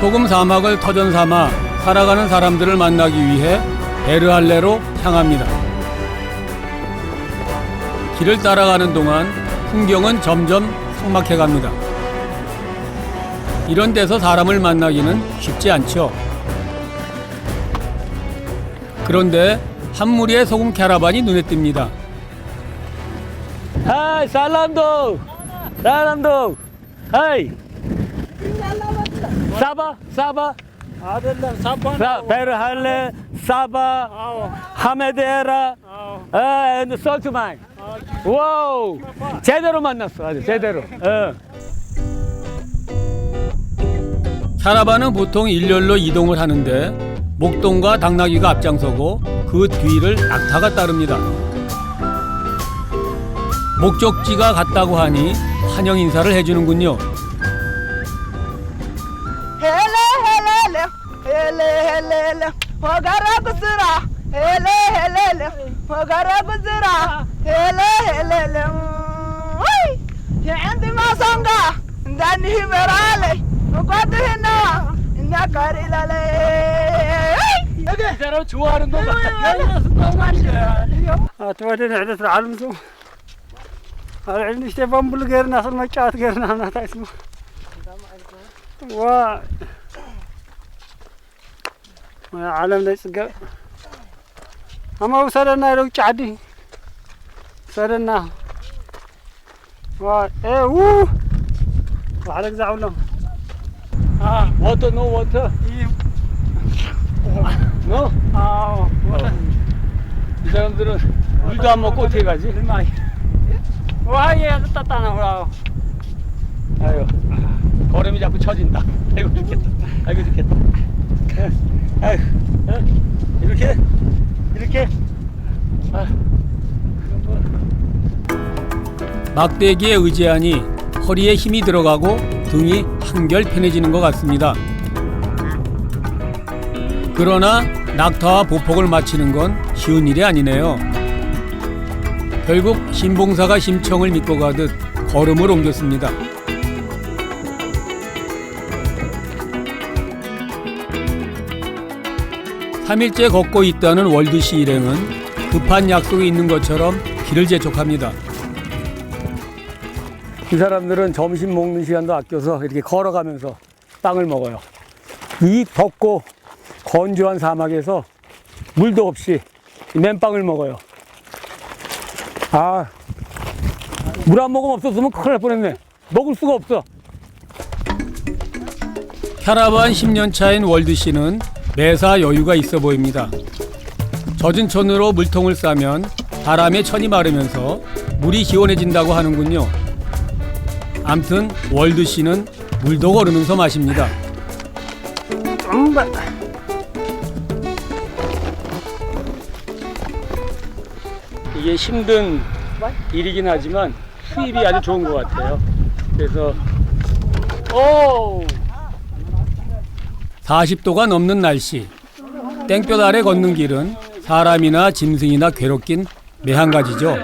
소금 사막을 터전 삼아 살아가는 사람들을 만나기 위해 베르할레로 향합니다. 길을 따라가는 동안 풍경은 점점 삭막해 갑니다. 이런 데서 사람을 만나기는 쉽지 않죠. 그런데 한 무리의 소금 캐러반이 눈에 띕니다. 하이 살람도 살람도 하이 사바 베르할레 사바 하메데라 앤 솔트마인. 와우 제대로 만났어. 아주 제대로. 캐러반은 보통 일렬로 이동을 하는데 목동과 당나귀가 앞장서고 그 뒤를 낙타가 따릅니다. 목적지가 같다고 하니 환영 인사를 해주는군요. 사람 좋아하는 거 같아. ተወደን ዕለት ዓለም ሱ አልዕልም ስቴፋን ቡል ገርና ሰል መጫወት ገርና ናታ እስማ ዋ ዓለም ላይ ጽገብ አማው ሰደና ይለው ጫዲ ሰደና ዋ ው ዋለ ግዛውሎም 워터 노 워터 너? 이 사람들은 물도 안 먹고 어떻게 가지? 와 얘 따따나 보라 아유 걸음이 자꾸 처진다. 아이고 죽겠다. 아이고 죽겠다. 아유 이렇게 막대기에 의지하니 허리에 힘이 들어가고 등이 한결 편해지는 것 같습니다. 그러나 낙타와 보폭을 맞추는 건 쉬운 일이 아니네요. 결국 신봉사가 심청을 믿고 가듯 걸음을 옮겼습니다. (3일째) 걷고 있다는 월드시 일행은 급한 약속이 있는 것처럼 길을 재촉합니다. 이 사람들은 점심 먹는 시간도 아껴서 이렇게 걸어가면서 빵을 먹어요. 이 덥고 건조한 사막에서 물도 없이 맨빵을 먹어요. 물 한 모금 없었으면 큰일 날 뻔했네. 먹을 수가 없어. 캐러반 10년 차인 월드씨는 매사 여유가 있어 보입니다. 젖은 천으로 물통을 싸면 바람에 천이 마르면서 물이 시원해진다고 하는군요. 암튼 월드씨는 물도 걸으면서 마십니다. 이게 힘든 일이긴 하지만 수입이 아주 좋은 것 같아요. 그래서 40도가 넘는 날씨, 땡볕 아래 걷는 길은 사람이나 짐승이나 괴롭긴 매한가지죠.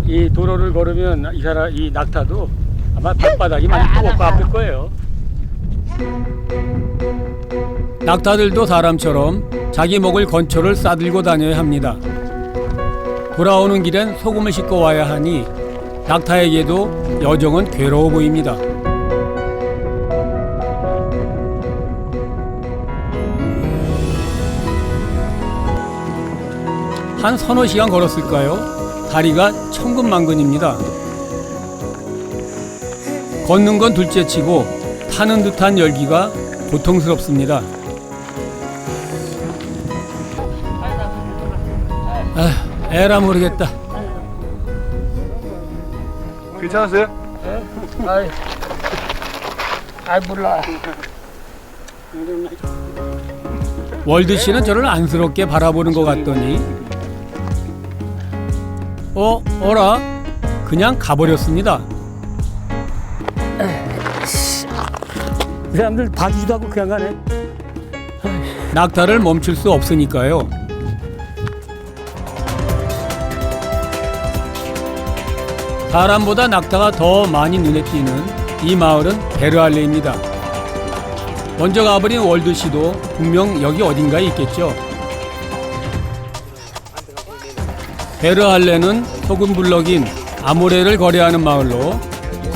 이 도로를 걸으면 이 낙타도 아마 발바닥이 많이 뜨겁고 아플 거예요. 낙타들도 사람처럼 자기 먹을 건초를 싸들고 다녀야 합니다. 돌아오는 길엔 소금을 싣고 와야 하니 낙타에게도 여정은 괴로워 보입니다. 한 서너 시간 걸었을까요? 다리가 천근만근입니다. 걷는 건 둘째치고 타는 듯한 열기가 고통스럽습니다. 에라 모르겠다. 괜찮으세요? 몰라. 월드씨는 저를 안쓰럽게 바라보는 것 같더니 어라? 그냥 가버렸습니다. 이 사람들 봐주지도 않고 그냥 가네. 낙타를 멈출 수 없으니까요. 사람보다 낙타가 더 많이 눈에 띄는 이 마을은 베르할레입니다. 먼저 가버린 월드 씨도 분명 여기 어딘가에 있겠죠. 베르할레는 소금 블럭인 아모레를 거래하는 마을로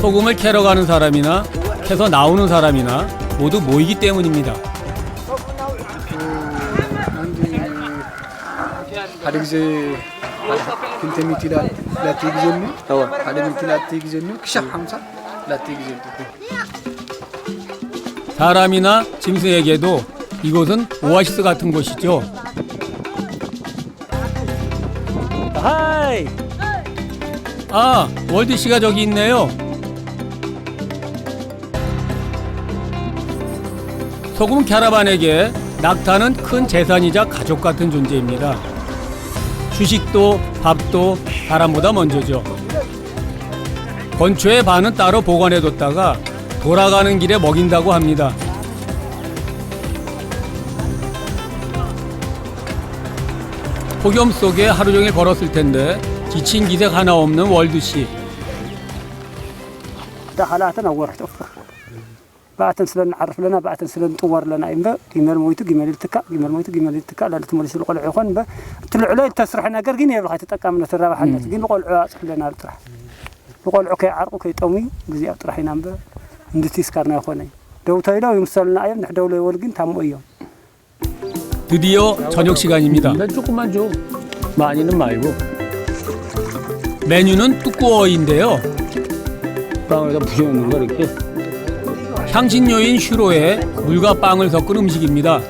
소금을 캐러 가는 사람이나 캐서 나오는 사람이나 모두 모이기 때문입니다. ሓደ ግዜ ክልተ ሚእቲ ላቲ ግዜኒ ሓደ ሚእቲ ላቲ ግዜኒ ክሻዕ 50 ላቲ ግዜኒ 사람이나 짐승에게도 이곳은 오아시스 같은 곳이죠. 하이! 아, 월드 씨가 저기 있네요. 소금 캐러반에게 낙타는 큰 재산이자 가족 같은 존재입니다. 휴식도 밥도 사람보다 먼저죠. 건초의 반은 따로 보관해뒀다가 돌아가는 길에 먹인다고 합니다. 폭염 속에 하루 종일 걸었을 텐데 지친 기색 하나 없는 월드 씨. دخلاتنا ورحت بعتن سلن عرف لنا بعتن سلن طور لنا إنبا جمال مويتو جمال التكا جمال مويتو جمال التكا لا تملس القلع يخون با طلع عليه تسرحنا قرقين يبغى تتكا من الرابح الناس جين القلع لنا الطرح القلع كي عرق كي طومي بزي أطرح ينام با ندتي سكرنا يخوني دو تايلا يمسلنا أيام نحدو له ورقين تام أيام 드디어 저녁 시간입니다. 조금만 줘. 많이는 말고. 메뉴는 뚜꾸어인데요. 빵에다 부셔놓는 거 이렇게. 향신료인 슈로에 물과 빵을 섞은 음식입니다.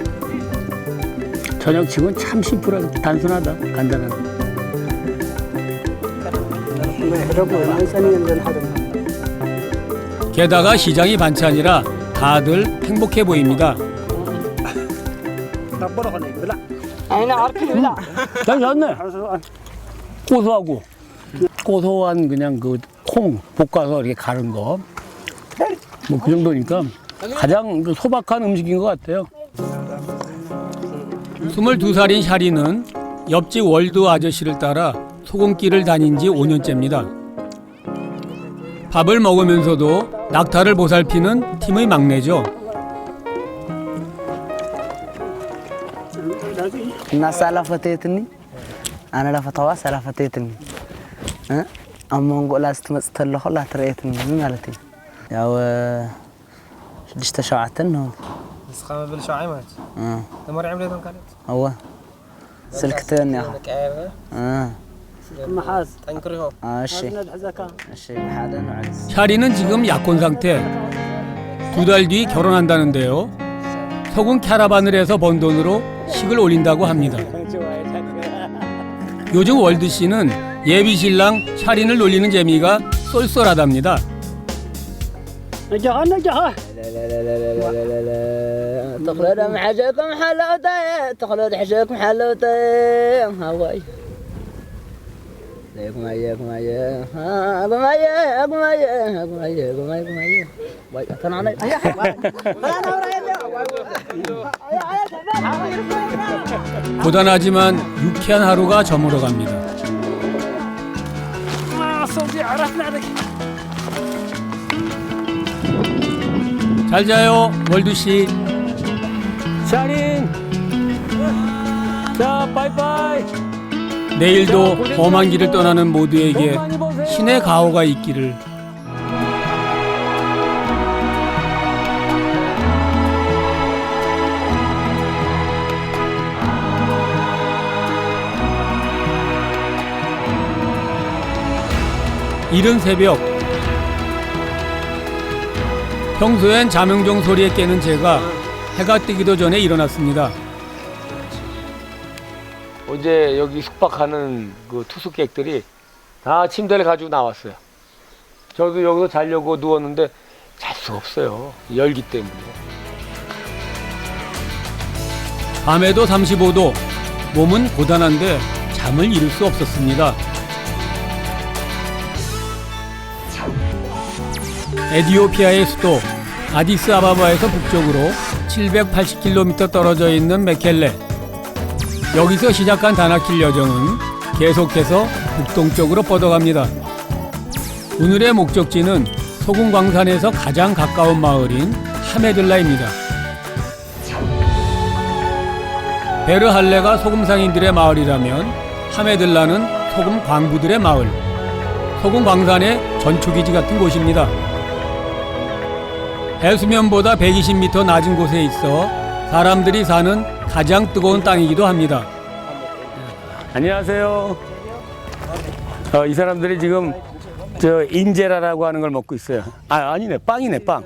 저녁치고는 참 심플하고 단순하다. 간단하다. 게다가 시장이 반찬이라 다들 행복해 보입니다. 잘 잤네. 고소하고 고소한 그냥 그 콩 볶아서 이렇게 가른 거. 뭐 그 정도니까 가장 그 소박한 음식인 것 같아요. 22살인 샤리는 옆집 월드 아저씨를 따라 소금길을 다닌 지 5년째입니다. 밥을 먹으면서도 낙타를 보살피는 팀의 막내죠. الناس على فتيتني أنا لا فتوى على فتيتني أما نقول لا استمست له خلا تريتني مالتي يا شدشت شعتن بس خام بالشعيمات تمر عملتهم كانت هو سلكتين يا أخي محاز تنكرهم الشيء الشيء هذا نعز 샤리는 지금 약혼 상태. 2달 뒤 결혼한다는데요. 소금 캐러반을 해서 번 돈으로 식을 올린다고 합니다. 요즘 월드 씨는 예비 신랑 샤린을 놀리는 재미가 쏠쏠하답니다. نجاح نجاح تخلد حاجكم حلوتي تخلد حاجكم حلوتي هواي ليكم اياكم اياكم اقوم اياكم اقوم اياكم اياكم اياكم اياكم باي انا 고단하지만 유쾌한 하루가 저물어 갑니다. صوتي عرفنا عليك 잘 자요, 월드 씨. 샤린. 자, 바이바이. 내일도 험한 길을 떠나는 모두에게 신의 가호가 있기를. 이른 새벽, 평소엔 자명종 소리에 깨는 제가 해가 뜨기도 전에 일어났습니다. 어제 여기 숙박하는 그 투숙객들이 다 침대를 가지고 나왔어요. 저도 여기서 자려고 누웠는데 잘 수가 없어요. 열기 때문에. 밤에도 35도, 몸은 고단한데 잠을 이룰 수 없었습니다. 에티오피아의 수도 아디스아바바에서 북쪽으로 780km 떨어져 있는 메켈레. 여기서 시작한 다나킬 여정은 계속해서 북동쪽으로 뻗어갑니다. 오늘의 목적지는 소금 광산에서 가장 가까운 마을인 하메들라입니다. 베르할레가 소금 상인들의 마을이라면 하메들라는 소금 광부들의 마을, 소금 광산의 전초기지 같은 곳입니다. 해수면보다 120m 낮은 곳에 있어 사람들이 사는 가장 뜨거운 땅이기도 합니다. 안녕하세요. 이 사람들이 지금 저 인제라라고 하는 걸 먹고 있어요. 아니네, 빵이네, 빵.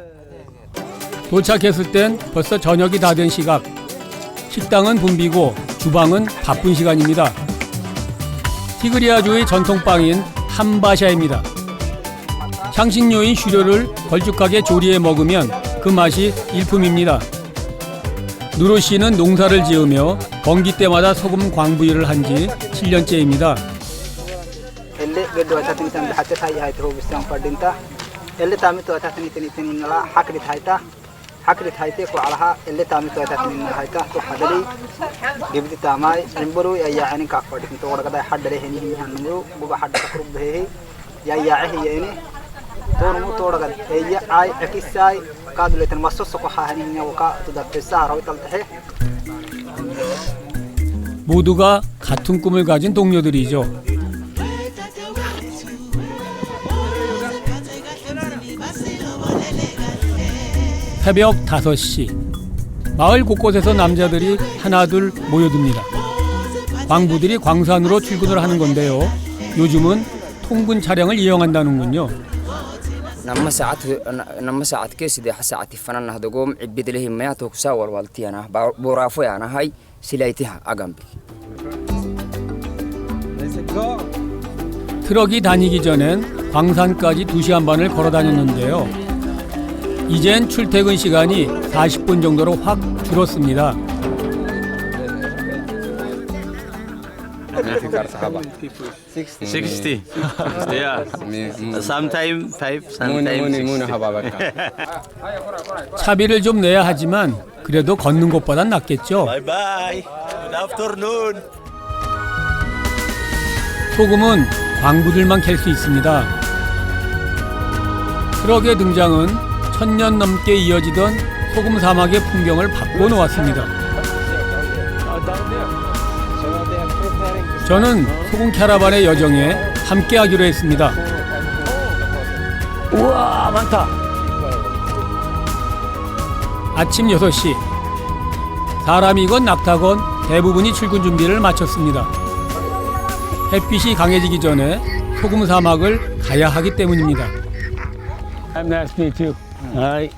도착했을 땐 벌써 저녁이 다 된 시각. 식당은 붐비고 주방은 바쁜 시간입니다. 티그리아주의 전통빵인 함바샤입니다. 향신료인 슈료를 걸쭉하게 조리해 먹으면 그 맛이 일품입니다. 누로 씨는 농사를 지으며 건기 때마다 소금 광부일을 한 지 7년째입니다. اللي قد واتتني تن حتى هاي هاي تهو بستان فردينتا اللي تامت واتتني تني نلا حكرت هايتا وعلىها اللي تامت واتتني هايتا تو حدلي جبت تاماي نمبرو يا عيني كافر انت ورا قدا حد له هني هنمرو بو حد تخرب به يا هي يعني تورمو تورا قد هي اي اكيساي قادله المصص قحا هني وكا تدفسا راوي تلته 모두가 같은 꿈을 가진 동료들이죠. 새벽 5시, 마을 곳곳에서 남자들이 하나둘 모여듭니다. 광부들이 광산으로 출근을 하는 건데요. 요즘은 통근 차량을 이용한다는군요. نما ساعات كيس دي ساعات فنان هذا قوم عبيد له ما توكسا والوالتي أنا بورافو أنا هاي سلايتها أجنبي. 트럭이 다니기 전엔 광산까지 2시간 반을 걸어 다녔는데요. 이젠 출퇴근 시간이 40분 정도로 확 줄었습니다. 60. Yeah. Sometimes 5, sometimes 60. 차비를 좀 내야 하지만 그래도 걷는 것보단 낫겠죠. Bye bye. Good afternoon. 소금은 광부들만 캘 수 있습니다. 트럭의 등장은 1000년 넘게 이어지던 소금 사막의 풍경을 바꿔놓았습니다. 저는 소금 캐러반의 여정에 함께하기로 했습니다. 우와, 많다. 아침 6시. 사람이건 낙타건 대부분이 출근 준비를 마쳤습니다. 햇빛이 강해지기 전에 소금 사막을 가야 하기 때문입니다. I'm nice to meet you. Hi.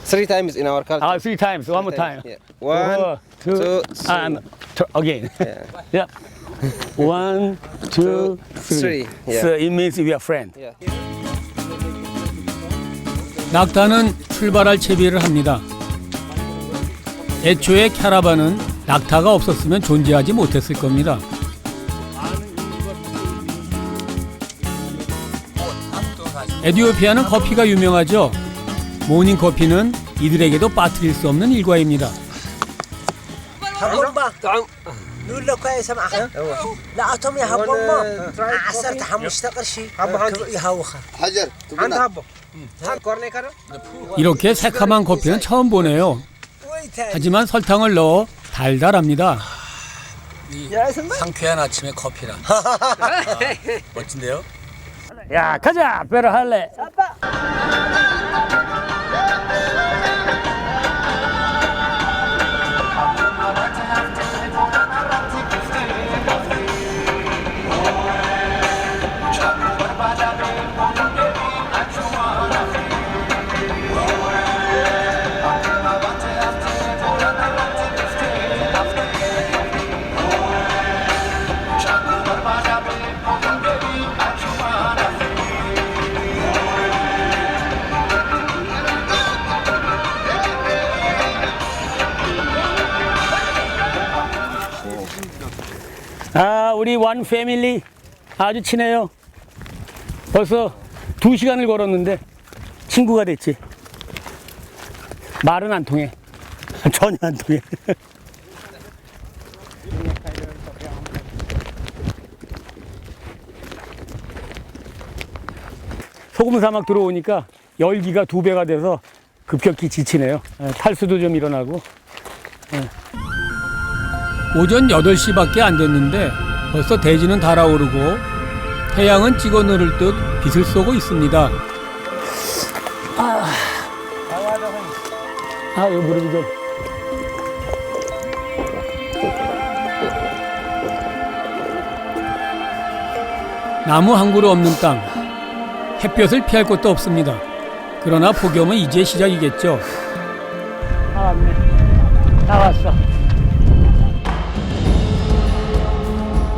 3 times in our culture. 3 times. One more time. Yeah. 1, 2, 3. Again. Yeah. 1, 2, 3. Yeah. So it means we are friends. Yeah. 낙타는 출발할 채비를 합니다. 애초에 캐러반은 낙타가 없었으면 존재하지 못했을 겁니다. 에티오피아는 커피가 유명하죠. 모닝 커피는 이들에게도 빠뜨릴 수 없는 일과입니다. نقول لك يا سمعها لا أتوم يا هبو ما عسرت حمش تقرشي يهوخ حجر عند هبو كورني كده 이렇게 새카만 커피는 처음 보네요. 하지만 설탕을 넣어 달달합니다. 상쾌한 아침에 커피라. 멋진데요? 야, 가자. 베르할레. 우리 원 패밀리 아주 친해요. 벌써 2시간을 걸었는데 친구가 됐지. 말은 안 통해. 전혀 안 통해. 소금 사막 들어오니까 열기가 2배가 돼서 급격히 지치네요. 탈수도 좀 일어나고. 오전 8시밖에 안 됐는데 벌써 대지는 달아오르고 태양은 찍어 누를 듯 빛을 쏘고 있습니다. 여기 무릎이 좀. 나무 한 그루 없는 땅. 햇볕을 피할 곳도 없습니다. 그러나 폭염은 이제 시작이겠죠. 다 왔네. 다 왔어.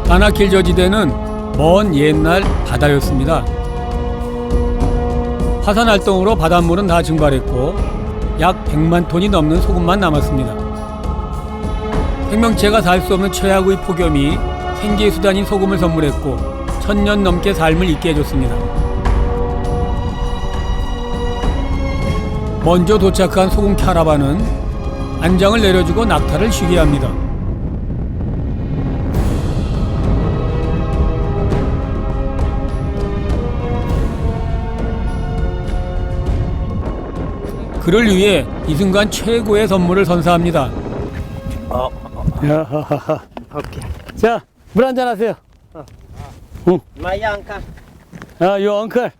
다나킬 저지대는 먼 옛날 바다였습니다. 화산 활동으로 바닷물은 다 증발했고 약 100만 톤이 넘는 소금만 남았습니다. 생명체가 살 수 없는 최악의 폭염이 생계의 수단인 소금을 선물했고 1000년 넘게 삶을 잊게 해줬습니다. 먼저 도착한 소금 캐러반은 안장을 내려주고 낙타를 쉬게 합니다. 그를 위해 이 순간 최고의 선물을 선사합니다. 오케이. 자, 물 한잔 하세요. 응. My uncle. 요 엉클.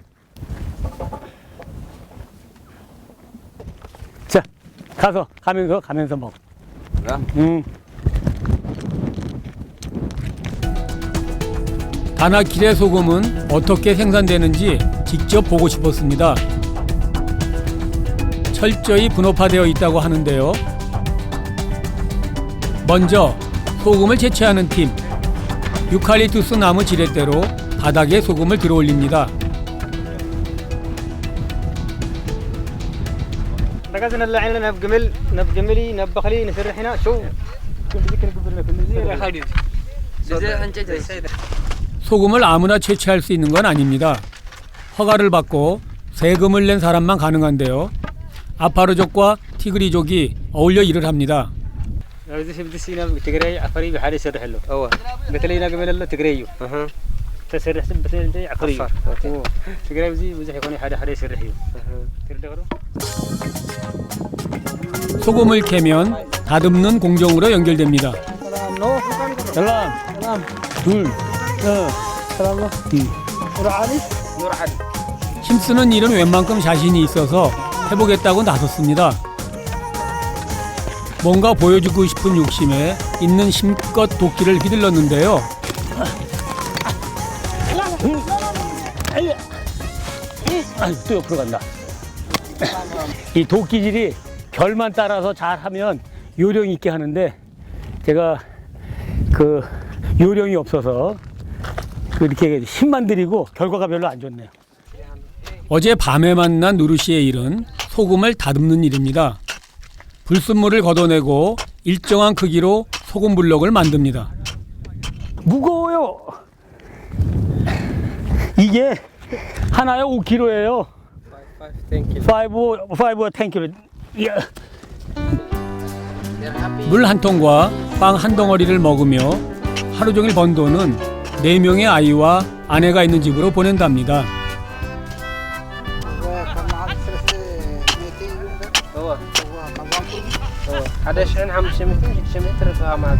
자, 가면서 먹어. 다나킬의 소금은 어떻게 생산되는지 직접 보고 싶었습니다. 철저히 분업화되어 있다고 하는데요. 먼저 소금을 채취하는 팀. 유칼립투스 나무 지렛대로 바닥에 소금을 들어올립니다. ركزنا اللي عندنا نب جمل نب جملي نب بخلي نسرح هنا شو كنت ذكر قبل كل زي 소금을 아무나 채취할 수 있는 건 아닙니다. 허가를 받고 세금을 낸 사람만 가능한데요. 아파르족과 티그리족이 어울려 일을 합니다. زي شفت السينا تجري عفري بحال يسرح له هو بتلاقينا جمل له تجريو تسرح بتلاقي عفري تجري بزي يكون حدا يسرحيه تردغرو 소금을 캐면 다듬는 공정으로 연결됩니다. 셀람, 둘, 힘쓰는 일은 웬만큼 자신이 있어서 해보겠다고 나섰습니다. 뭔가 보여주고 싶은 욕심에 있는 힘껏 도끼를 휘둘렀는데요. 또 옆으로 간다. 이 도끼질이 결만 따라서 잘하면 요령 있게 하는데 제가 그 요령이 없어서 그렇게 힘만 들이고 결과가 별로 안 좋네요. 어제 밤에 만난 누르시의 일은 소금을 다듬는 일입니다. 불순물을 걷어내고 일정한 크기로 소금 블럭을 만듭니다. 무거워요. 이게 하나에 5kg예요. 5 10kg. 물 한 통과 빵 한 덩어리를 먹으며 하루 종일 번 돈은 4명의 아이와 아내가 있는 집으로 보낸답니다. هذا شحن 500 600 رفع معك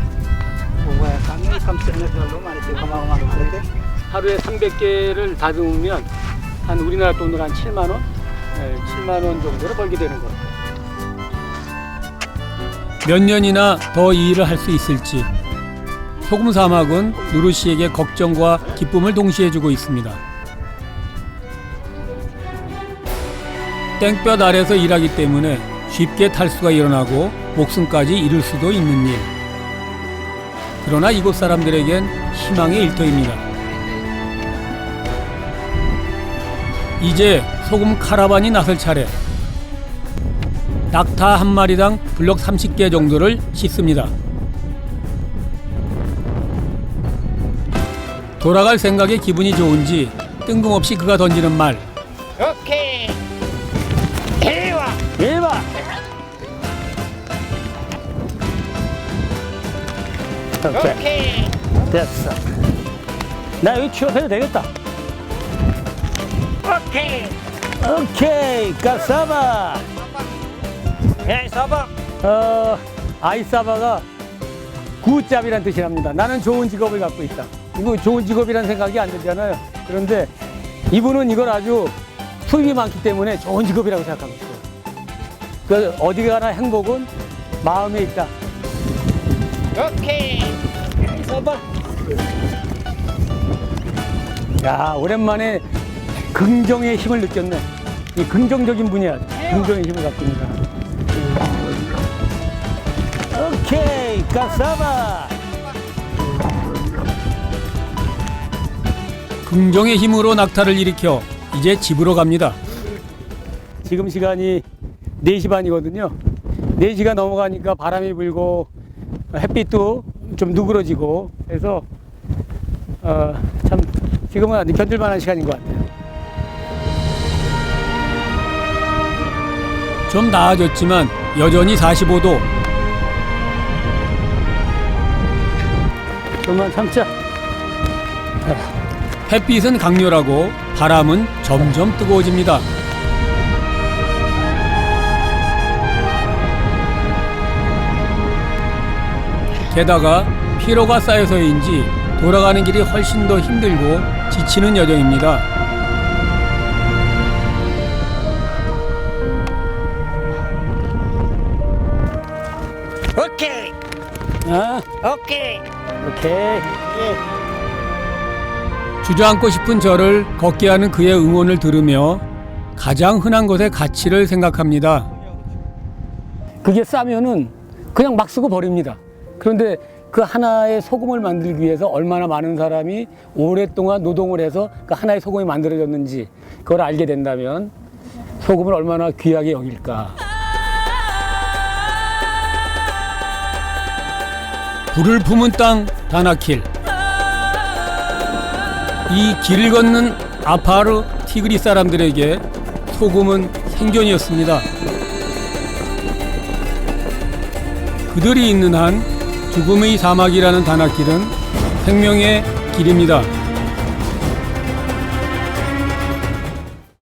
هو كان كم سنة له مالتي كمان مالتي 하루에 300개를 다듬으면 한 우리나라 돈으로 한 7만 원? 7만 원 정도를 벌게 되는 거예요. 몇 년이나 더 이 일을 할 수 있을지 소금 사막은 누르 씨에게 걱정과 기쁨을 동시에 주고 있습니다. 땡볕 아래서 일하기 때문에 쉽게 탈수가 일어나고 목숨까지 잃을 수도 있는 일. 그러나 이곳 사람들에겐 희망의 일터입니다. 이제 소금 카라반이 나설 차례. 낙타 한 마리당 블럭 30개 정도를 씻습니다. 돌아갈 생각에 기분이 좋은지 뜬금없이 그가 던지는 말. 오케이. 대박. 됐어. 나 여기 취업해도 되겠다. 오케이, 까사바. 사바. 아이사바가 굿잡이란 뜻이랍니다. 나는 좋은 직업을 갖고 있다. 이거 좋은 직업이란 생각이 안 들잖아요. 그런데 이분은 이걸 아주 수입이 많기 때문에 좋은 직업이라고 생각하고 있어요. 그 어디 가나 행복은 마음에 있다. 오케이. 사바. 야, 오랜만에 긍정의 힘을 느꼈네. 이 긍정적인 분이야. 긍정의 힘을 갖고 있는 사람. 오케이, 까사바. 긍정의 힘으로 낙타를 일으켜 이제 집으로 갑니다. 지금 시간이 4시 반이거든요. 4시가 넘어가니까 바람이 불고 햇빛도 좀 누그러지고 해서 참 지금은 견딜만한 시간인 것 같아요. 좀 나아졌지만 여전히 45도. 좀만 참자. 햇빛은 강렬하고 바람은 점점 뜨거워집니다. 게다가 피로가 쌓여서인지 돌아가는 길이 훨씬 더 힘들고 지치는 여정입니다. 오케이. 오케이. 오케이. 주저앉고 싶은 저를 걷게 하는 그의 응원을 들으며 가장 흔한 것의 가치를 생각합니다. 그게 싸면은 그냥 막 쓰고 버립니다. 그런데 그 하나의 소금을 만들기 위해서 얼마나 많은 사람이 오랫동안 노동을 해서 그 하나의 소금이 만들어졌는지 그걸 알게 된다면 소금을 얼마나 귀하게 여길까. 불을 품은 땅 다나킬. 이 길을 걷는 아파르 티그리 사람들에게 소금은 생존이었습니다. 그들이 있는 한 죽음의 사막이라는 다나킬은 생명의 길입니다.